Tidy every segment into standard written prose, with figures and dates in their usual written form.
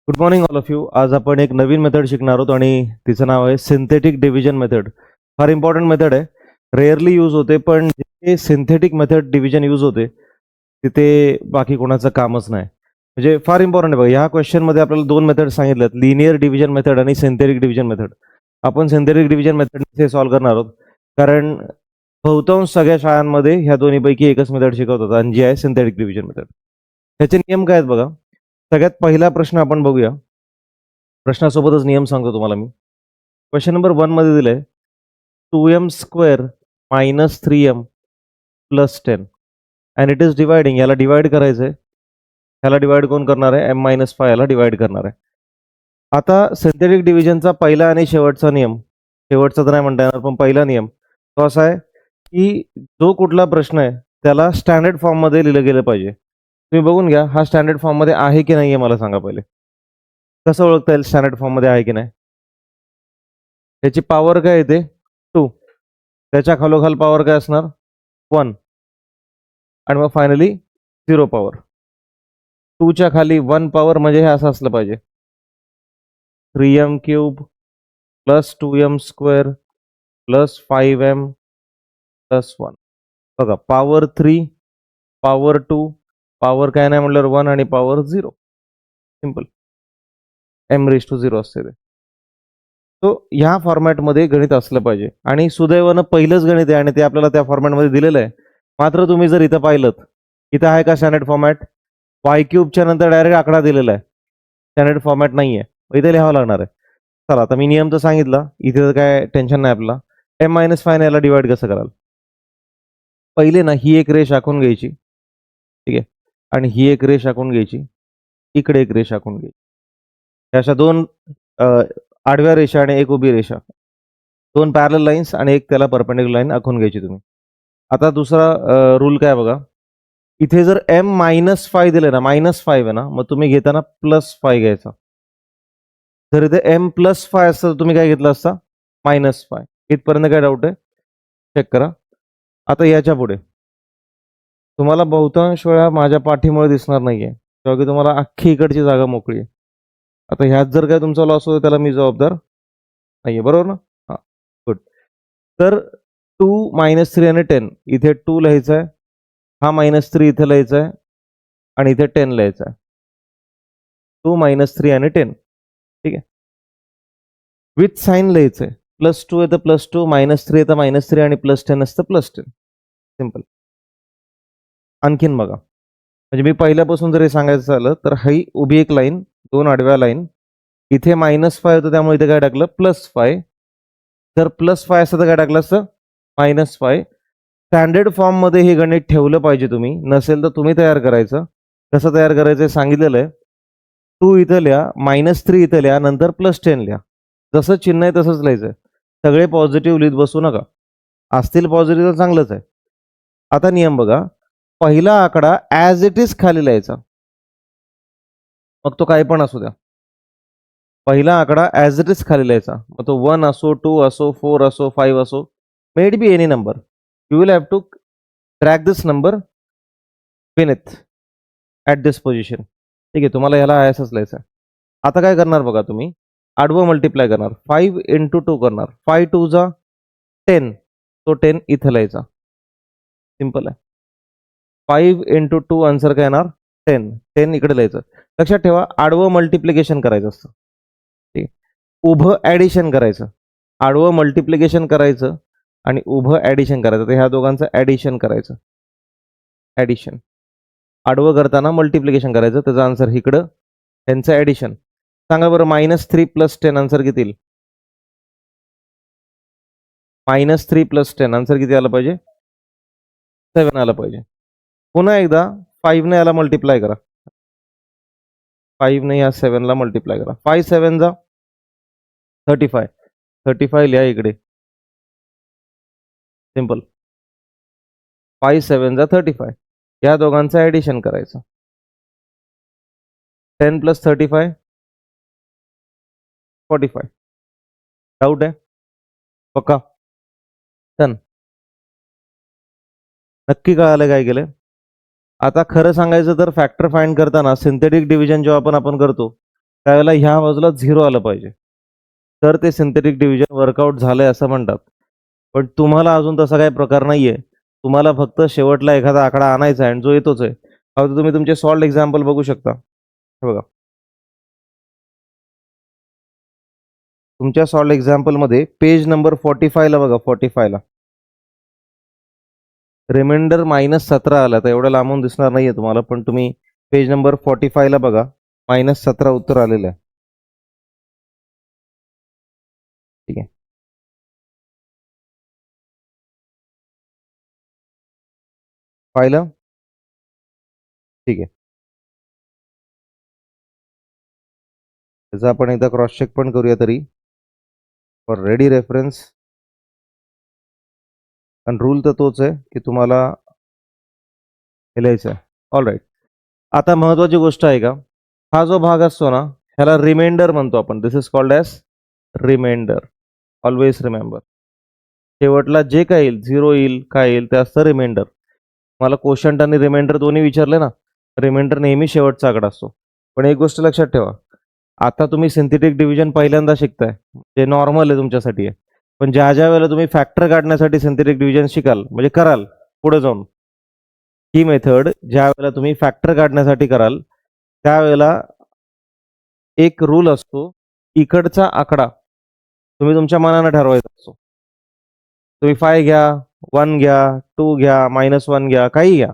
Good morning all of you. आज आपण एक नवीन मेथड शिकणार आहोत आणि तिचं नाव आहे सिंथेटिक डिव्हिजन मेथड. फार इम्पॉर्टंट मेथड आहे, रेअरली यूज होते, पण जिथे सिंथेटिक मेथड डिव्हिजन यूज होते तिथे बाकी कोणाचं कामच नाही. म्हणजे फार इम्पॉर्टंट आहे बघा. ह्या क्वेश्चनमध्ये आपल्याला दोन मेथड सांगितल्यात, लिनियर डिव्हिजन मेथड आणि सिंथेटिक डिव्हिजन मेथड. आपण सिंथेटिक डिव्हिजन मेथड हे सॉल्व्ह करणार आहोत, कारण बहुतांश सगळ्या शाळांमध्ये ह्या दोन्हीपैकी एकच मेथड शिकवतात आणि जी आहे सिंथेटिक डिव्हिजन मेथड. ह्याचे नियम काय आहेत बघा. सगळ्यात पहिला प्रश्न आपण बघूया. प्रश्नासोबतच नियम सांगतो तुम्हाला मी. क्वेश्चन नंबर 1 मध्ये दिलंय 2m square minus 3m plus 10 and it is dividing. याला डिवाइड करायचंय. ह्याला डिवाइड कोण करणार आहे? m मायनस 5 याला डिवाइड करणार आहे. आता सिंथेटिक डिव्हिजनचा पहिला आणि शेवटचा नियम, शेवटचा तर नाही म्हणता येणार, पण पहिला नियम तो असा आहे की जो कुठला प्रश्न आहे त्याला स्टँडर्ड फॉर्ममध्ये लिहिलं गेलं पाहिजे. तुम्ही बघून घ्या, हा स्टँडर्ड फॉर्ममध्ये आहे की नाही आहे मला सांगा पहिले. कसं ओळखता येईल स्टँडर्ड फॉर्ममध्ये आहे की नाही? त्याची पॉवर काय येते? 2. त्याच्या खालोखाल पॉवर काय असणार? 1. आणि मग फायनली 0 पॉवर. 2च्या खाली 1 पॉवर म्हणजे हे असं असलं पाहिजे, 3m cube plus 2m square plus 5m plus 1. बघा, पॉवर 3, पॉवर 2, पॉवर काय नाही म्हटल्यावर 1 आणि पॉवर 0. सिंपल. m⁻0 असते ते. तो ह्या फॉर्मॅटमध्ये गणित असलं पाहिजे. आणि सुदैवानं पहिलंच गणित आहे आणि ते आपल्याला त्या फॉर्मॅटमध्ये दिलेलं आहे. मात्र तुम्ही जर इथं पाहिलं, इथं आहे का स्टँडर्ड फॉर्मॅट? वाय क्यूबच्या नंतर डायरेक्ट आकडा दिलेला आहे, स्टँडर्ड फॉर्मॅट नाही आहे, इथे लिहावं लागणार आहे. चला, आता मी नियम तर सांगितला, इथे तर काय टेन्शन नाही आपल्याला. m-5 याला डिवाइड कसं कराल? पहिले ना ही एक रेष आखून घ्यायची, ठीक आहे, आणि ही एक रेष आखून घ्यायची, इकडे एक रेष आखून घ्यायची. अशा दोन आडव्या रेषा आणि एक उभी रेषा, दोन पॅरल लाईन्स आणि एक त्याला परपेंडिक्युलर लाईन आखून घ्यायची तुम्ही. आता दुसरा रूल काय बघा, इथे जर m-5 दिले ना, -5 आहे ना, मग तुम्ही घेताना +5 घ्यायचा. जर इथे m+5 असतं तर तुम्ही काय घेतलं असता? -5. इथपर्यंत काय डाऊट आहे? चेक करा. आता याच्या पुढे तुम्हाला बहुतांश वेळा माझ्या पाठीमुळे दिसणार नाहीये, तेव्हा की तुम्हाला अख्खी इकडची जागा मोकळी आहे. आता ह्यात जर काय तुमचा लॉस होतो त्याला मी जबाबदार नाहीये, बरोबर ना? हां, गुड. तर 2, -3 आणि 10 इथे 2 लिहायचा आहे, हा -3 इथे लिहायचा आहे आणि इथे 10 लिहायचा आहे. 2, -3 आणि 10, ठीक आहे. विथ साईन लिहायचं आहे. +2 येतं +2, -3 येतं -3 आणि +10 असतं +10. सिंपल. आणखीन बघा, म्हणजे मी पहिल्यापासून जर हे सांगायचं झालं तर ही उभी एक लाईन, दोन आडव्या लाईन, इथे -5 होतं त्यामुळे इथे काय टाकलं? +5. जर +5 असतं तर काय टाकलं असतं? -5. स्टँडर्ड फॉर्ममध्ये हे गणित ठेवलं पाहिजे तुम्ही, नसेल तर तुम्ही तयार करायचं. कसं तयार करायचं सांगितलेलं आहे. 2 इथं लिहा, -3 इथं लिहा, नंतर +10 लिहा. जसं चिन्ह आहे तसंच लिहायचं. सगळे पॉझिटिव्ह लिहित बसू नका. असतील पॉझिटिव्ह तर चांगलंच आहे. आता नियम बघा, पहिला आकडा ॲज इट इज खाली लिहायचा, मग तो काही पण असू द्या. पहिला आकडा ॲज इट इज खाली लिहायचा, मग तो 1 असो, 2 असो, 4 असो, 5 असो, maybe any number. You will have to track this number beneath at this position. ठीक आहे, तुम्हाला ह्याला असंच लिहायचं आहे. आता काय करणार बघा, तुम्ही आडवं मल्टिप्लाय करणार, 5 × 2 करणार, 5 2 जा 10, तो 10 इथं लिहायचा. सिंपल आहे. 5 × 2 आन्सर काय येणार? 10. 10 इकडे लिहायचं. लक्षात ठेवा, आडवं मल्टिप्लिकेशन करायचं असतं, ठीक आहे. उभं ॲडिशन करायचं, आडवं मल्टिप्लिकेशन करायचं आणि उभं ॲडिशन करायचं. तर ह्या दोघांचं ॲडिशन करायचं. ॲडिशन आडवं करताना मल्टिप्लिकेशन करायचं, त्याचा आन्सर इकडं, त्यांचं ॲडिशन. सांगा बरं, -3 + 10 आन्सर किती येईल? -3 + 10 आन्सर किती आलं पाहिजे? 7 आलं पाहिजे. पुन्हा एकदा 5 ने याला मल्टिप्लाय करा, 5 ने या 7 ला मल्टिप्लाय करा. 5 7 जा 35. 35 लिहा इकडे. सिंपल. 5 7 जा 35. या दोघांचं ॲडिशन करायचं. 10 + 35 45. डाऊट आहे? पक्का? डन. नक्की कळालं काय केलं? आता खरं सांगायचं तर फॅक्टर फाइंड करताना सिंथेटिक डिव्हिजन जेव्हा आपण करतो त्यावेळेला ह्या बाजूला 0 आलं पाहिजे, तर ते सिंथेटिक डिव्हिजन वर्कआउट झालंय असं म्हणतात. पण तुम्हाला अजून तसा काही प्रकार नाहीये. तुम्हाला फक्त शेवटला एखादा आकडा आणायचा आहे आणि जो येतोच आहे. आता तुम्ही तुमचे सॉल्व्ड एक्झाम्पल बघू शकता. हे बघा, तुमच्या सॉल्व्ड एक्झाम्पलमध्ये पेज नंबर 45 ला बघा, 45 ला रिमाइंडर -17 आला. तर एवढं लांबून दिसणार नाहीये तुम्हाला, पण तुम्ही पेज नंबर 45 ला बघा, -17 उत्तर आलेलं आहे. ठीक आहे. पाहिलं? ठीक आहे. त्याचा आपण एकदा क्रॉस चेक पण करूया तरी, फॉर रेडी रेफरन्स. आणि रूल तर तोच आहे की तुम्हाला हे लिहायचं आहे. All right. आता महत्वाची गोष्ट आहे का, हा जो भाग असतो ना, ह्याला रिमाइंडर म्हणतो आपण. This is called as reminder. Always remember. शेवटला जे काय येईल, 0 येईल, काय येईल, ते असतं रिमाइंडर. मला क्वोशंट आणि रिमाइंडर दोन्ही विचारले ना, रिमाइंडर नेहमी शेवटचा आकडा असतो. पण एक गोष्ट लक्षात ठेवा, आता तुम्ही सिंथेटिक डिव्हिजन पहिल्यांदा शिकताय, जे नॉर्मल आहे तुमच्यासाठी आहे. पण ज्या ज्या वेळेला तुम्ही फॅक्टर काढण्यासाठी सिंथेटिक डिव्हिजन शिकाल, म्हणजे कराल पुढे जाऊन, ही मेथड ज्या वेळेला तुम्ही फॅक्टर काढण्यासाठी कराल, त्यावेळेला एक रूल असतो, इकडचा आकडा तुम्ही तुमच्या मनानं ठरवायचा असतो. तुम्ही 5 घ्या, 1 घ्या, 2 घ्या, -1 घ्या, काही घ्या.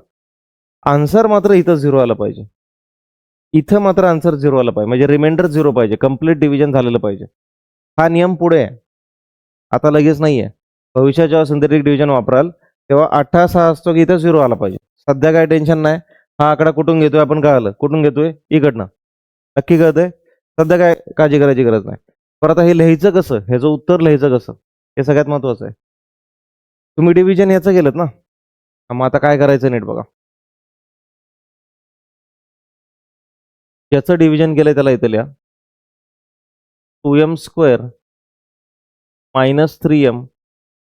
आन्सर मात्र इथं 0 आलं पाहिजे. इथं मात्र आन्सर 0 आलं पाहिजे, म्हणजे रिमाइंडर 0 पाहिजे, कंप्लीट डिव्हिजन झालेलं पाहिजे. हा नियम पुढे आहे, आता लगेच नाहीये. भविष्यात जेव्हा सिंथेटिक डिव्हिजन वापराल, तेव्हा 18 असतो की इथं 0 आला पाहिजे. सध्या काय टेन्शन नाही. हा आकडा कुठून घेतोय आपण कळालं, कुठून घेतोय, इकडनं. नक्की कळतंय? सध्या काय काळजी करायची गरज नाही. पण आता हे लिहायचं कसं, ह्याचं उत्तर लिहायचं कसं, हे सगळ्यात महत्वाचं आहे. तुम्ही डिव्हिजन याचं केलं ना, मग आता काय करायचं नीट बघा. याचं डिव्हिजन केलंय त्याला इथं लिहा, 2m² -3m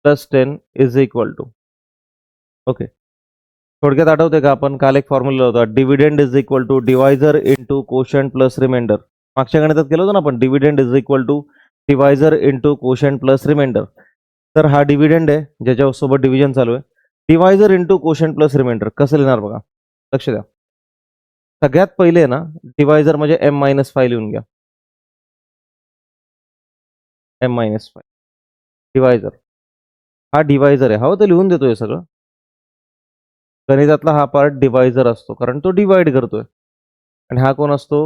+ 10 = ओके. थोडक्यात आठवते का, आपण काल एक फॉर्म्युला होता, dividend is equal to divisor into quotient plus remainder. मागच्या गणितात केलं होतं ना आपण, dividend is equal to divisor into quotient plus remainder. तर हा डिव्हिडंड आहे, ज्याच्यासोबत डिव्हिजन चालू आहे. Divisor into quotient plus remainder कसं लिहिणार बघा, लक्ष द्या. सगळ्यात पहिले ना, डिवायझर म्हणजे m-5 लिहून घ्या. m-5 divisor. हा डिवायझर आहे, हो ते लिहून देतोय सगळं. गणितातला हा पार्ट डिवायझर असतो, कारण तो डिवाइड करतोय. आणि हा कोण असतो,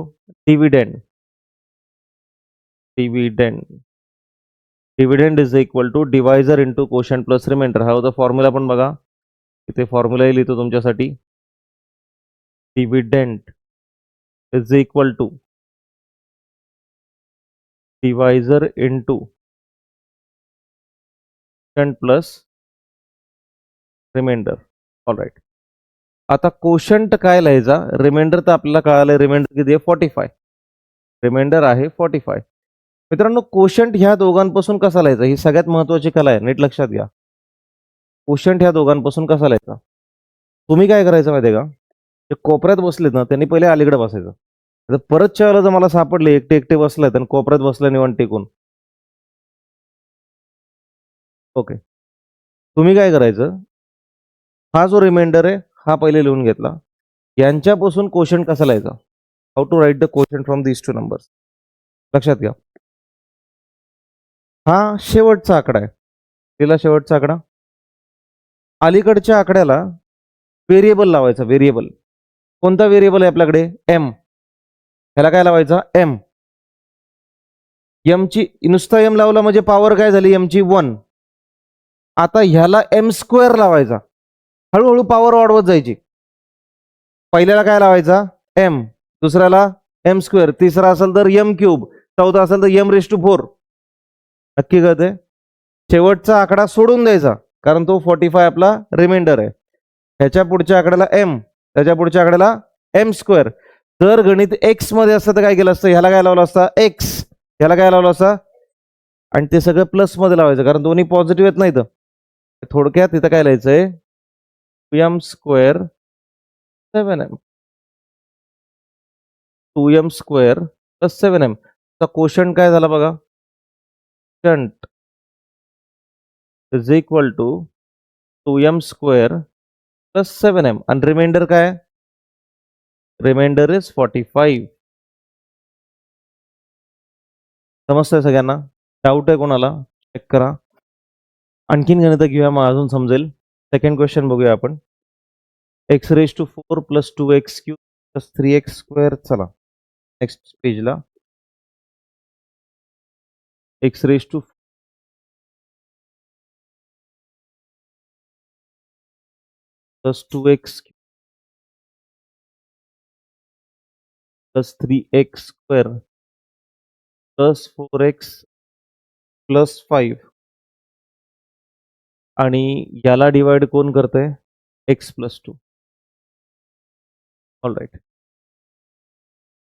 dividend. Dividend dividend is equal to divisor into quotient plus remainder. हा होता फॉर्म्युला, पण बघा इथे फॉर्म्युलाही लिहितो तुमच्यासाठी. Dividend is equal to divisor into quotient plus remainder. All right. आता कोशंट काय लिहायचा, रिमाइंडर तर आपल्याला कळालं, रिमाइंडर किती आहे, 45. रिमाइंडर आहे 45. मित्रांनो, कोशंट ह्या दोघांपासून कसा लिहायचा, ही सगळ्यात महत्वाची कला आहे, नीट लक्षात घ्या. कोशंट ह्या दोघांपासून कसा लिहायचा, तुम्ही काय करायचं माहिती आहे का, जे कोपऱ्यात बसलेत ना, त्यांनी पहिले अलीकडे बसायचं. आता परतच्या वेळेला जर मला सापडले एकटे एकटे बसलाय आणि कोपऱ्यात बसला निवांत टेकून, ओके, तुम्ही काय करायचं, हा जो रिमाइंडर आहे हा पहिले लिहून घेतला. यांच्यापासून कोशंट कसा लिहायचा, how to write the quotient from these two numbers. लक्षात घ्या, हा शेवटचा आकडा आहे, तिला शेवटचा आकडा. अलीकडच्या आकड्याला व्हेरिएबल लावायचा. व्हेरिएबल कोणता व्हेरिएबल आहे आपल्याकडे, एम. ह्याला काय लावायचा, एम. एमची नुसता एम लावला म्हणजे पॉवर काय झाली, एमची 1. आता ह्याला m² लावायचा, हळूहळू पॉवर वाढवत जायची. पहिल्याला काय लावायचा, एम, दुसऱ्याला m², तिसरा असेल तर m³, चौथा असेल तर m⁴. नक्की कळते. शेवटचा आकडा सोडून द्यायचा, कारण तो 45 आपला रिमाइंडर आहे. ह्याच्या पुढच्या आकड्याला m, त्याच्या पुढच्या आकड्याला m². जर गणित x मध्ये असतं तर काय केलं असतं, ह्याला काय लावलं असतं, x, ह्याला काय लावलं असतं, आणि ते सगळं प्लस मध्ये लावायचं, कारण दोन्ही पॉझिटिव्ह आहेत. नाही तर थोडक्यात इथं काय लिहायचंय, m², 7m, 2m² plus 7m. तर कोशंट काय झाला बघा, quotient is equal to 2m square plus 7m. आणि रिमाइंडर काय, रिमाइंडर इज 45. समजतंय सगळ्यांना? डाऊट आहे कोणाला? चेक करा. आणखीन गणित घेऊया, मग अजून समजेल. सेकंड क्वेश्चन बघूया आपण. X raise to 4 plus 2x cube plus 3x square. चला नेक्स्ट पेजला. X raise to plus 2x plus 3x square plus 4x plus 5 आणि याला डिवाइड कोण करतंय, x प्लस 2. All right.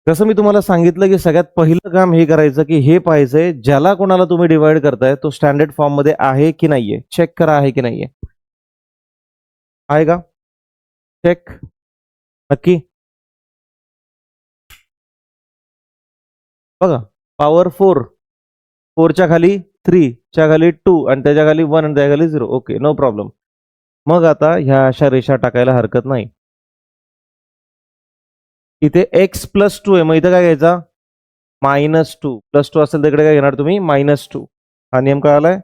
जसं मी तुम्हाला सांगितलं की सगळ्यात पहिलं काम हे करायचं की हे पाहायचंय ज्याला कोणाला तुम्ही डिवाइड करताय तो स्टँडर्ड फॉर्म मध्ये आहे की नाहीये. चेक करा आहे की नाहीये. आहे का? चेक नक्की. बघा, पॉवर 4, 4च्या खाली 3, च्या खाली 2 आणि त्याच्या खाली 1 आणि त्याच्या खाली 0. Okay, no problem. मग आता ह्या अशा रेषा टाकायला हरकत नाही. इथे x प्लस 2 आहे, मग इथं काय घ्यायचा, -2. प्लस 2 असेल तर इकडे काय घेणार तुम्ही, -2. हा नियम काय आलाय?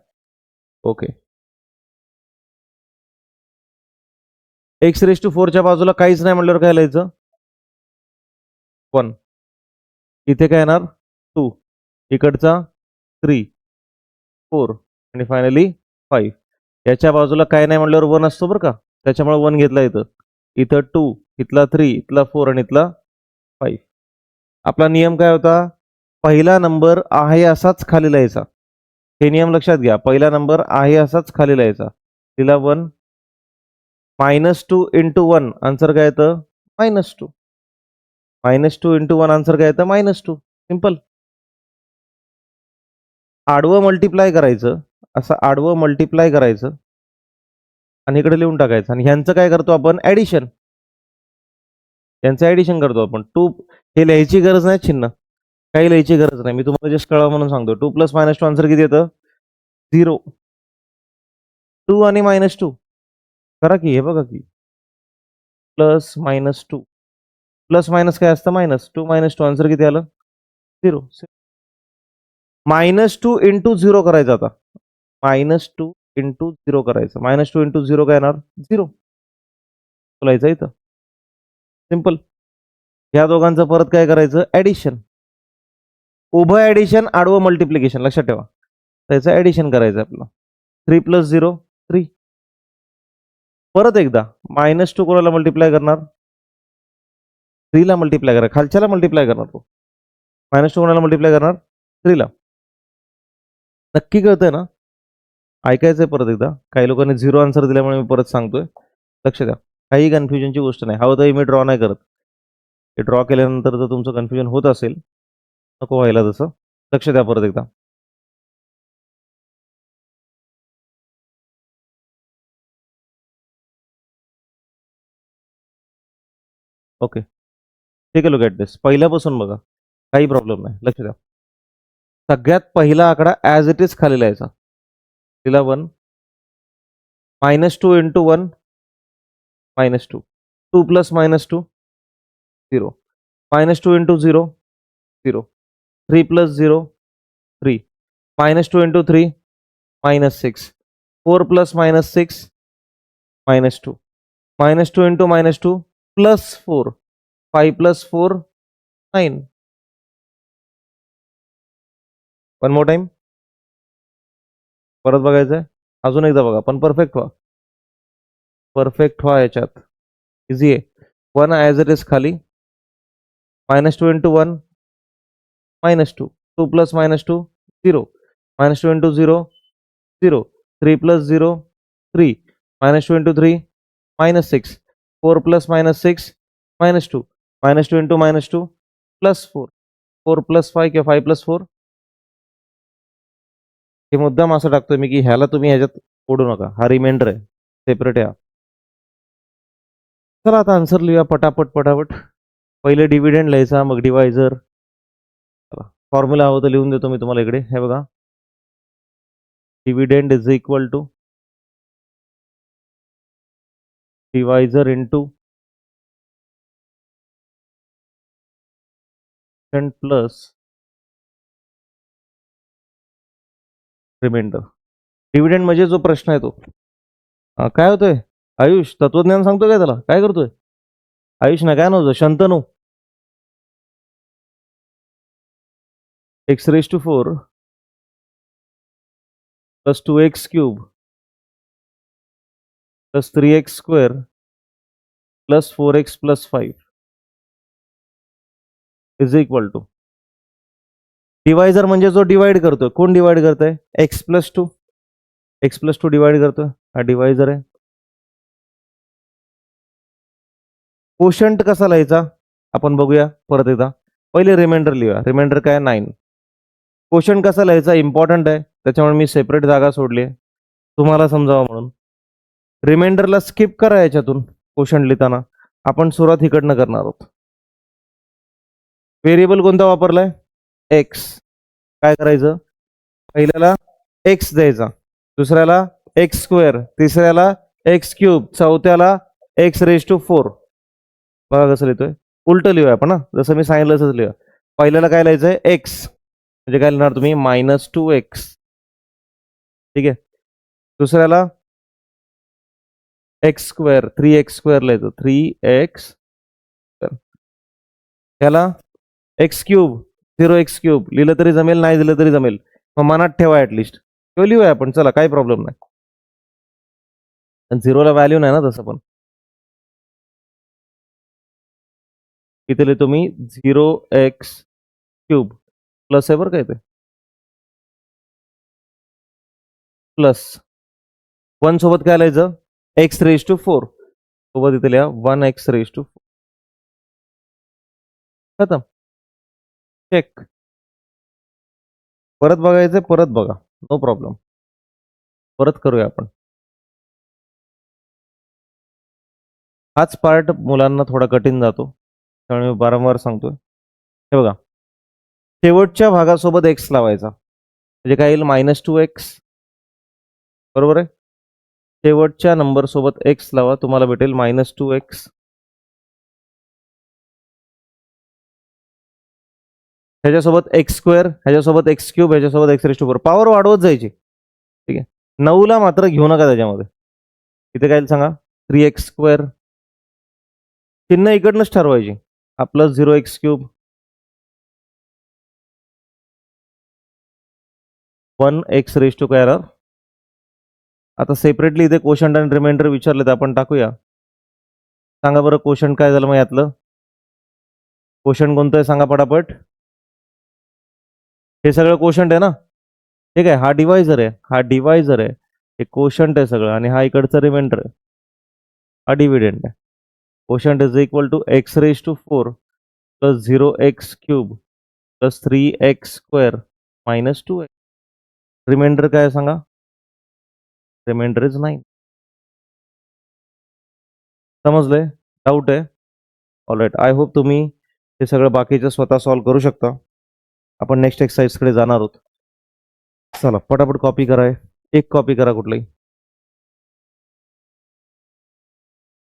ओके. x⁴च्या बाजूला काहीच नाही म्हटल्यावर काय लिहायचं, 1. इथे काय येणार, 2. इकडचा 3, 4 आणि फायनली 5. याच्या बाजूला काय नाही म्हटल्यावर 1 असतो बरं का, त्याच्यामुळे 1 घेतला इथं. इथं 2, इथला 3, इथला 4 आणि इथला 5. आपला नियम काय होता, पहिला नंबर आहे असाच खाली लिहायचा. हे नियम लक्षात घ्या, पहिला नंबर आहे असाच खाली लिहायचा. तिला 1, -2 इंटू 1 आन्सर काय येतं, -2. -2 इंटू 1 आन्सर काय येतं, -2. सिंपल. आडवं मल्टिप्लाय करायचं, असं आडवं मल्टिप्लाय करायचं आणि इकडे लिहून टाकायचं. आणि ह्यांचं काय करतो आपण, ऍडिशन. यांचं ऍडिशन करतो आपण. 2 हे लिहायची गरज नाही, चिन्ह काही लिहायची गरज नाही, मी तुम्हाला जस्ट कळावं म्हणून सांगतो. 2 + -2 आन्सर किती येतं, 0. 2 आणि -2 करा की, हे बघा की, +-2 प्लस मायनस काय असतं, -2 -2 आन्सर किती आलं, 0. -2 इंटू 0 करायचं आता, -2 इंटू 0 करायचं. -2 इंटू 0 काय येणार, 0. बोलायचं इथं सिंपल. ह्या दोघांचं परत काय करायचं, ऍडिशन. उभं ऍडिशन, आडवं मल्टिप्लिकेशन, लक्षात ठेवा. त्याचं ऍडिशन करायचं आपलं. 3 + 0 3. परत एकदा -2 कोणाला मल्टिप्लाय करणार, 3 ला मल्टिप्लाय करा, खालच्याला मल्टिप्लाय करणार तो. -2 कोणाला मल्टिप्लाय करणार, 3 ला. नक्की कळतंय ना? ऐकायचंय परत एकदा. काही लोकांनी 0 आन्सर दिल्यामुळे मी परत सांगतोय, लक्ष द्या. काही कन्फ्युजनची गोष्ट नाही. हवं तर मी ड्रॉ नाही करत. हे ड्रॉ केल्यानंतर जर तुमचं कन्फ्युजन होत असेल, नको व्हायला तसं. लक्ष द्या परत एकदा. ओके, ठीक आहे, लुक ॲट दिस. पहिल्यापासून बघा, काही प्रॉब्लेम नाही. लक्ष द्या. सगळ्यात पहिला आकडा ॲज इट इज खाली लिहायचा. तिला 1, -2 into 1 -2, 2 + -2 0, -2 into 0 0, 3 + 0 3, -2 into 3 -6, 4 + -6 -2, -2 into -2 +4, 5 + 4 9. One more time, परत बघायचंय, अजून एकदा बघा, पण परफेक्ट व्हा. परफेक्ट व्हा याच्यात, इझी आहे. 1 ॲज इट इज खाली, -2 इंटू 1 -2, 2 + -2 0, -2 इंटू 0 0, 3 + 0 3, -2 इंटू 3 -6, 4 + -6 -2, -2 इंटू -2 +4, 4 + 5 किंवा 5 + 4. हे मुद्दाम असं टाकतोय मी की ह्याला तुम्ही ह्याच्यात ओढू नका, हा रिमाइंडर आहे, सेपरेट आहे. चला आता आन्सर लिहूया पटापट पटापट. पहिले डिव्हिडंड लिहायचा, मग डिवायझर. फॉर्म्युला हवं तर लिहून देतो मी तुम्हाला इकडे. हे बघा, dividend is equal to divisor into plus reminder. Dividend म्हणजे जो प्रश्न आहे तो काय होतोय आयुष, तत्वज्ञान सांगतोय काय त्याला, काय करतोय आयुष? ना काय नव्हतं, Shantanu. x⁴ plus 2x³ plus 3x² plus 4x plus 5 is equal to. Divisor म्हणजे जो डिवाइड करतोय. कोण डिवाइड करतोय? x+2. x+2 डिवाइड करतोय, हा डिवायझर आहे. कोशंट कसा लिहायचा आपण बघूया परत एकदा. पहिले रिमाइंडर लिहूया. रिमाइंडर काय? 9. कोशंट कसा लिहायचा इम्पॉर्टंट आहे, त्याच्यामुळे मी सेपरेट जागा सोडली आहे तुम्हाला समजावं म्हणून. रिमाइंडरला स्किप करा याच्यातून. कोशंट लिहिताना आपण सुरुवात इकडनं करणार आहोत. व्हेरिएबल कोणता वापरलाय? एक्स. काय करायचं? पहिल्याला एक्स द्यायचा, दुसऱ्याला x², तिसऱ्याला x³, चौथ्याला x⁴. बघा कसं लिहितोय, उलट लिहूया आपण. जसं मी सांगितलं तसंच लिहूया. पहिल्याला काय लिहायचंय? एक्स, म्हणजे काय लिहिणार तुम्ही? -2x. ठीक आहे. दुसऱ्याला x², 3x² लिहायचं, 3x. त्याला x³ 0x³ लिहिलं तरी जमेल, नाही दिलं तरी जमेल, मग मनात ठेवा ऍटलिस्ट. किंवा लिहूया आपण, चला काही प्रॉब्लेम नाही. झिरोला व्हॅल्यू नाही ना तसं. पण इथे लिहितो मी 0x³ प्लस आहे बरं काय ते, प्लस 1 सोबत काय लिहायचं? x⁴ सोबत इथे लिहा 1x⁴. खतम. चेक. परत बघायचं, परत बघा, नो प्रॉब्लेम. परत करूया आपण. हाच पार्ट मुलांना थोडा कठीण जातो, त्यामुळे मी वारंवार सांगतोय. हे बघा, शेवटच्या भागासोबत x लावायचा, म्हणजे काय येईल? -2x. बरोबर आहे. शेवटच्या नंबर सोबत x लावा, तुम्हाला भेटेल -2x. ह्याच्यासोबत x², ह्याच्यासोबत x³, ह्याच्यासोबत x⁴. पॉवर वाढवत जायची. ठीक आहे. 9ला मात्र घेऊ नका त्याच्यामध्ये. इथे काय सांगा? 3x². चिन्ह इकडनंच ठरवायची. हा प्लस 0x³, 1x⁴. आता सेपरेटली इथे कोशंट आणि रिमाइंडर विचारले तर आपण टाकूया. सांगा बरं कोशंट काय झालं मग यातलं? कोशंट कोणतं आहे सांगा पटापट. हे सगळं कोशंट आहे ना. ठीक आहे. हा डिवायझर आहे, हा डिवायझर आहे, हे कोशंट आहे सगळं, आणि हा इकडचा रिमाइंडर आहे, हा डिव्हिडंड आहे. Quotient is equal to x⁴ plus 0x³ plus 3x² minus 2x. Remainder काय सांगा? Remainder is 9. समजलंय? डाऊट आहे? ऑलराईट. आय होप तुम्ही हे सगळं बाकीचं स्वतः सॉल्व्ह करू शकता. आपण नेक्स्ट एक्सरसाइजकडे जाणार आहोत. चला पटापट कॉपी करा. एक कॉपी करा कुठलाही.